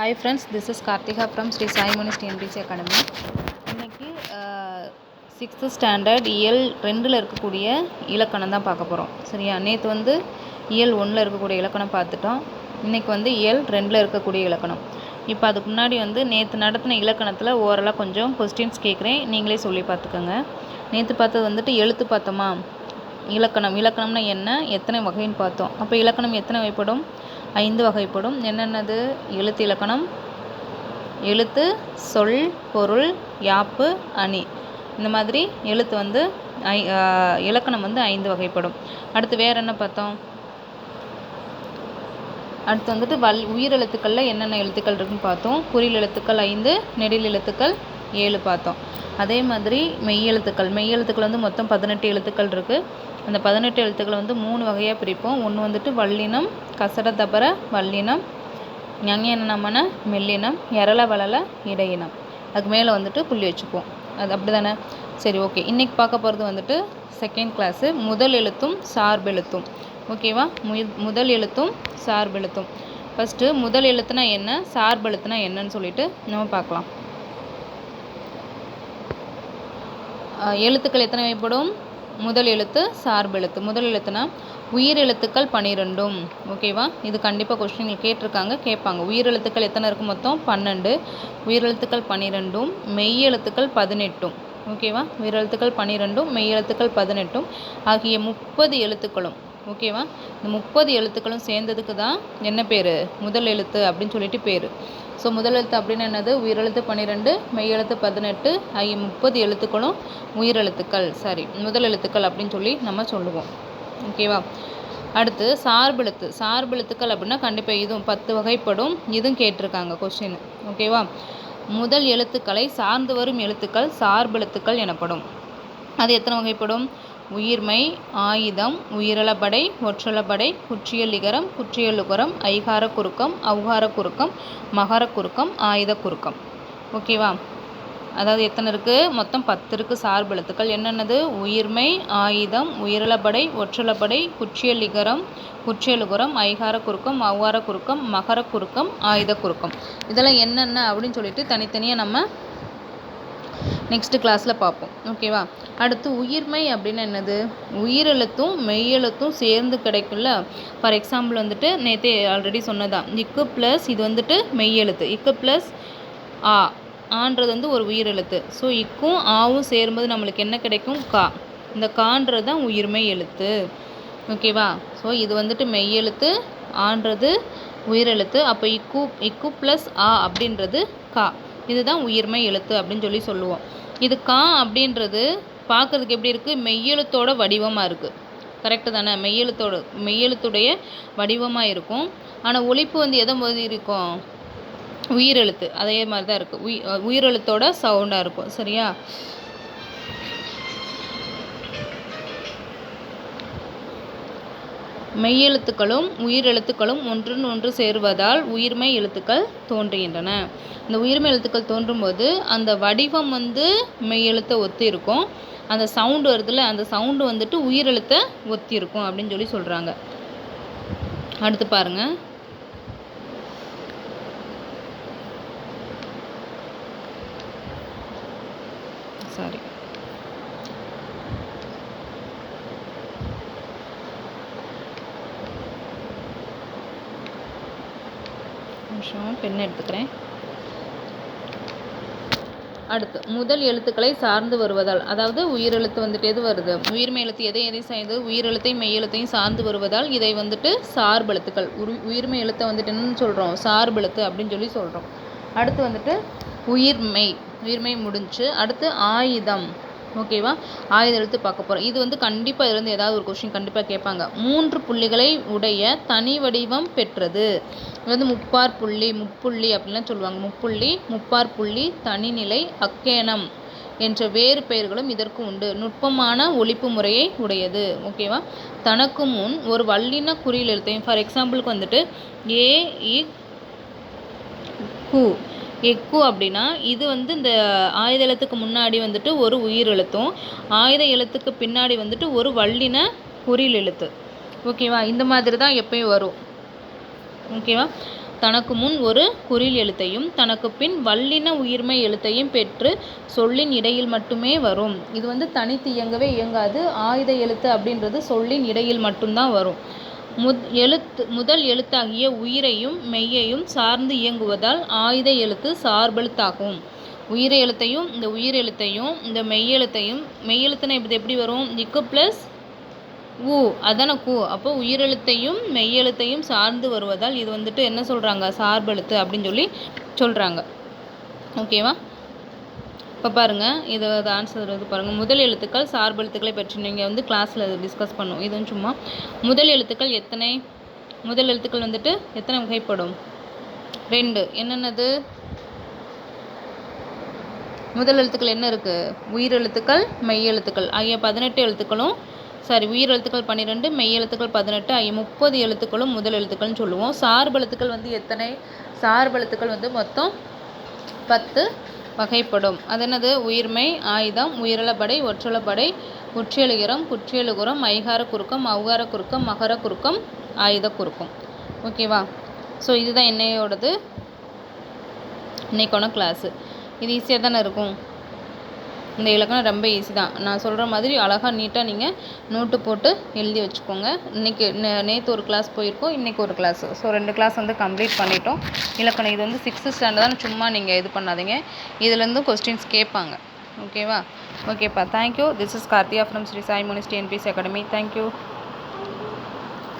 Hi friends, this is Karthika from Sri Sai Monist TNPSC Academy. இன்னைக்கு 6th standard இயல் 2ல் இருக்கக்கூடிய இலக்கணம் தான் பார்க்க போகிறோம். சரியா? நேற்று வந்து இயல் 1ல் இருக்கக்கூடிய இலக்கணம் பார்த்துட்டோம். இன்றைக்கி வந்து இயல் 2ல் இருக்கக்கூடிய இலக்கணம். இப்போ அதுக்கு முன்னாடி வந்து நேற்று நடத்தின இலக்கணத்தில் ஓரலாக கொஞ்சம் கொஸ்டின்ஸ் கேட்குறேன், நீங்களே சொல்லி பார்த்துக்கோங்க. நேற்று பார்த்தது வந்துட்டு எழுத்து பார்த்தோமா, இலக்கணம்னா என்ன, எத்தனை வகைன்னு பார்த்தோம். அப்போ இலக்கணம் எத்தனை வகைப்படும்? 5 வகைப்படும். என்னென்னது? எழுத்து இலக்கணம், எழுத்து, சொல், பொருள், யாப்பு, அணி. இந்த மாதிரி எழுத்து வந்து இலக்கணம் வந்து 5 வகைப்படும். அடுத்து வேறு என்ன பார்த்தோம்? அடுத்து வந்துட்டு உயிரெழுத்துக்களில் என்னென்ன எழுத்துக்கள் இருக்குன்னு பார்த்தோம். குறில் எழுத்துக்கள் 5, நெடில் எழுத்துக்கள் 7 பார்த்தோம். அதே மாதிரி மெய்யெழுத்துக்கள் வந்து மொத்தம் 18 எழுத்துக்கள் இருக்குது. அந்த 18 எழுத்துக்களை வந்து 3 வகையாக பிரிப்போம். ஒன்று வந்துட்டு வல்லினம், கசட தபர வல்லினம், ஞஞனமன மெல்லினம், எரள வளல இடையினம். அதுக்கு மேலே வந்துட்டு புள்ளி வச்சுப்போம். அது அப்படி தானே? சரி, ஓகே. இன்றைக்கி பார்க்க போகிறது வந்துட்டு செகண்ட் கிளாஸு முதல் எழுத்தும் சார்பெழுத்தும். ஓகேவா? முதல் எழுத்தும் சார்பெழுத்தும். ஃபஸ்ட்டு முதல் எழுத்துனா என்ன, சார்பெழுத்துனா என்னன்னு சொல்லிட்டு நம்ம பார்க்கலாம். எழுத்துக்கள் எத்தனை வகைப்படும்? முதல் எழுத்து, சார்பெழுத்து. முதல் எழுத்துனா உயிர் எழுத்துக்கள் 12. ஓகேவா? இது கண்டிப்பாக கொஸ்டின்கள் கேட்பாங்க. உயிர் எழுத்துக்கள் எத்தனை இருக்கும்? மொத்தம் 12. உயிரெழுத்துக்கள் 12, மெய் எழுத்துக்கள் 18. ஓகேவா? உயிரெழுத்துக்கள் 12, மெய் எழுத்துக்கள் 18 ஆகிய 30 எழுத்துக்களும். ஓகேவா? இந்த 30 எழுத்துக்களும் சேர்ந்ததுக்கு தான் என்ன பேர்? முதல் எழுத்து அப்படின்னு சொல்லிட்டு பேர். ஸோ முதல் எழுத்து அப்படின்னு என்னது? உயிரெழுத்து 12, மெய் எழுத்து 18 ஆகிய 30 எழுத்துக்களும் முதல் எழுத்துக்கள் அப்படின்னு சொல்லி நம்ம சொல்லுவோம். ஓகேவா? அடுத்து சார்பெழுத்துக்கள் அப்படின்னா கண்டிப்பாக இதுவும் 10 வகைப்படும். இதுவும் கேட்டிருக்காங்க கொஸ்டின். ஓகேவா? முதல் எழுத்துக்களை சார்ந்து வரும் எழுத்துக்கள் சார்பெழுத்துக்கள் எனப்படும். அது எத்தனை வகைப்படும்? உயிர்மை, ஆயுதம், உயிரளபடை, ஒற்றளபடை, குற்றியல் இகரம், குற்றியலுகரம், ஐகார குறுக்கம், ஔகார குறுக்கம், மகர குறுக்கம், ஆயுத குறுக்கம். ஓகேவா? அதாவது எத்தனை இருக்குது? மொத்தம் 10 இருக்குது சார்பெழுத்துக்கள். என்னென்னது? உயிர்மை, ஆயுதம், உயிரளபடை, ஒற்றளபடை, குற்றியல் இகரம், குற்றியலுகரம், ஐகார குறுக்கம், ஔகார குறுக்கம், மகர குறுக்கம், ஆயுத குறுக்கம். இதெல்லாம் என்னென்ன அப்படின்னு சொல்லிட்டு தனித்தனியாக நம்ம நெக்ஸ்ட்டு கிளாஸில் பார்ப்போம். ஓகேவா? அடுத்து உயிர்மை அப்படின்னு என்னது? உயிரெழுத்தும் மெய்யெழுத்தும் சேர்ந்து கிடைக்கும்ல. ஃபார் எக்ஸாம்பிள் வந்துட்டு நேற்றே ஆல்ரெடி சொன்னதான், இக்கு ப்ளஸ் இது வந்துட்டு மெய்யெழுத்து, இக்கு ப்ளஸ் ஆன்றது வந்து ஒரு உயிரெழுத்து. ஸோ இக்கும் ஆவும் சேரும்போது நம்மளுக்கு என்ன கிடைக்கும்? கா. இந்த கான்றது தான் உயிர்மை எழுத்து. ஓகேவா? ஸோ இது வந்துட்டு மெய்யெழுத்து, ஆன்றது உயிரெழுத்து. அப்போ இக்கு ப்ளஸ் அப்படின்றது கா. இதுதான் உயிர்மை எழுத்து அப்படின்னு சொல்லி சொல்லுவோம். இது கா அப்படின்றது பார்க்குறதுக்கு எப்படி இருக்குது? மெய்யெழுத்தோட வடிவமாக இருக்குது. கரெக்டு தானே? மெய்யெழுத்துடைய வடிவமாக இருக்கும். ஆனால் ஒலிப்பு வந்து எதை மாதிரி இருக்கும்? உயிரெழுத்து. அதே மாதிரி தான் இருக்குது. உயிரெழுத்தோட சவுண்டாக இருக்கும். சரியா? மெய்யெழுத்துக்களும் உயிரெழுத்துக்களும் ஒன்றுன்னு ஒன்று சேருவதால் உயிர்மெய் எழுத்துக்கள் தோன்றுகின்றன. இந்த உயிர்மெய் எழுத்துக்கள் தோன்றும்போது அந்த வடிவம் வந்து மெய்யெழுத்தை ஒத்தி இருக்கும். அந்த சவுண்டு வருதுல்ல, அந்த சவுண்டு வந்துட்டு உயிரெழுத்தை ஒத்தி இருக்கும் அப்படின்னு சொல்லி சொல்கிறாங்க. அடுத்து பாருங்க. சாரி, பென் எடுத்துக்கிறேன். அடுத்து முதல் எழுத்துக்களை சார்ந்து வருவதால், அதாவது உயிரெழுத்து வந்துட்டு எது வருது? உயிர்மெய் எழுத்து எதை சார்ந்து? உயிரெழுத்தையும் மெய்யெழுத்தையும் சார்ந்து வருவதால் இதை வந்துட்டு சார்பெழுத்துக்கள். உயிர்மெய் எழுத்தை வந்துட்டு என்னன்னு சொல்கிறோம்? சார்பெழுத்து அப்படின்னு சொல்லி சொல்கிறோம். அடுத்து வந்துட்டு உயிர்மெய் முடிஞ்சு அடுத்து ஆயுதம். ஓகேவா? ஆயுத எழுத்து பார்க்க போகிறோம். இது வந்து கண்டிப்பாக இருந்து ஏதாவது ஒரு கொஸ்டின் கண்டிப்பாக கேட்பாங்க. 3 புள்ளிகளை உடைய தனி வடிவம் பெற்றது. இது வந்து முப்புள்ளி அப்படின்லாம் சொல்லுவாங்க. முப்பார் புள்ளி, தனிநிலை, அக்கேனம் என்ற வேறு பெயர்களும் இதற்கு உண்டு. நுட்பமான ஒலிப்பு முறையை உடையது. ஓகேவா? தனக்கு முன் ஒரு வல்லின குறியில் எழுத்தையும், ஃபார் எக்ஸாம்பிளுக்கு வந்துட்டு ஏ இ கு, எக்கு அப்படின்னா இது வந்து இந்த ஆயுத எழுத்துக்கு முன்னாடி வந்துட்டு ஒரு உயிர் எழுத்தும், ஆயுத எழுத்துக்கு பின்னாடி வந்துட்டு ஒரு வல்லின குறில் எழுத்து. ஓகேவா? இந்த மாதிரி தான் எப்பயும் வரும். ஓகேவா? தனக்கு முன் ஒரு குறில் எழுத்தையும் தனக்கு பின் வல்லின உயிர்மை எழுத்தையும் பெற்று சொல்லின் இடையில் மட்டுமே வரும். இது வந்து தனித்து இயங்கவே இயங்காது. ஆயுத எழுத்து அப்படின்றது சொல்லின் இடையில் மட்டும்தான் வரும். முதல் எழுத்தாகிய உயிரையும் மெய்யையும் சார்ந்து இயங்குவதால் ஆயுத எழுத்து சார்பெழுத்தாகும். உயிர் எழுத்தையும் இந்த மெய்யெழுத்தையும் மெய்யெழுத்துனா இது எப்படி வரும்? இக்கு ப்ளஸ் ஊ அதான கூ. அப்போ உயிரெழுத்தையும் மெய்யெழுத்தையும் சார்ந்து வருவதால் இது வந்துட்டு என்ன சொல்கிறாங்க? சார்பெழுத்து அப்படின்னு சொல்லி சொல்கிறாங்க. ஓகேவா? இப்போ பாருங்கள், இது ஆன்சர் வந்து பாருங்கள். முதல் எழுத்துக்கள் சார்பெழுத்துக்களை பற்றி நீங்கள் வந்து கிளாஸில் டிஸ்கஸ் பண்ணும். இதுவும் சும்மா முதல் எழுத்துக்கள் எத்தனை? முதல் எழுத்துக்கள் வந்துட்டு எத்தனை வகைப்படும்? 2. என்னென்னது? முதல் எழுத்துக்கள் என்ன இருக்குது? உயிரெழுத்துக்கள், மெய்யெழுத்துக்கள் ஆகிய 18 எழுத்துக்களும் உயிர் எழுத்துக்கள் 12, மெய் எழுத்துக்கள் 18 ஆகிய 30 எழுத்துக்களும் முதல் எழுத்துக்கள்னு சொல்லுவோம். சார்பெழுத்துக்கள் வந்து எத்தனை? சார்பெழுத்துக்கள் வந்து மொத்தம் 10 வகைப்படும். அது என்னது? உயிர்மெய், ஆயுதம், உயிரளபடை, ஒற்றளபடை, குற்றியலுகரம், குற்றியலுகரம், ஐகார குறுக்கம், ஔகார குறுக்கம், மகர குறுக்கம், ஆயுத குறுக்கம். ஓகேவா? ஸோ இதுதான் என்னையோடது இன்னைக்கான கிளாஸு. இது ஈஸியாக தானே இருக்கும். இந்த இலக்கணம் ரொம்ப ஈஸி தான். நான் சொல்கிற மாதிரி அழகாக நீட்டாக நீங்கள் நோட்டு போட்டு எழுதி வச்சுக்கோங்க. இன்றைக்கி நேற்று ஒரு கிளாஸ் போயிருக்கோம், இன்றைக்கி ஒரு கிளாஸ். ஸோ 2 கிளாஸ் வந்து கம்ப்ளீட் பண்ணிட்டோம். இலக்கணம் இது வந்து 6th ஸ்டாண்டர்ட் தான். சும்மா நீங்கள் இது பண்ணாதீங்க, இதுலேருந்து கொஸ்டின்ஸ் கேட்பாங்க. ஓகேவா? ஓகேப்பா, thank you. This is Karthiya from Shri Sai Munis TNPSC academy. Thank you.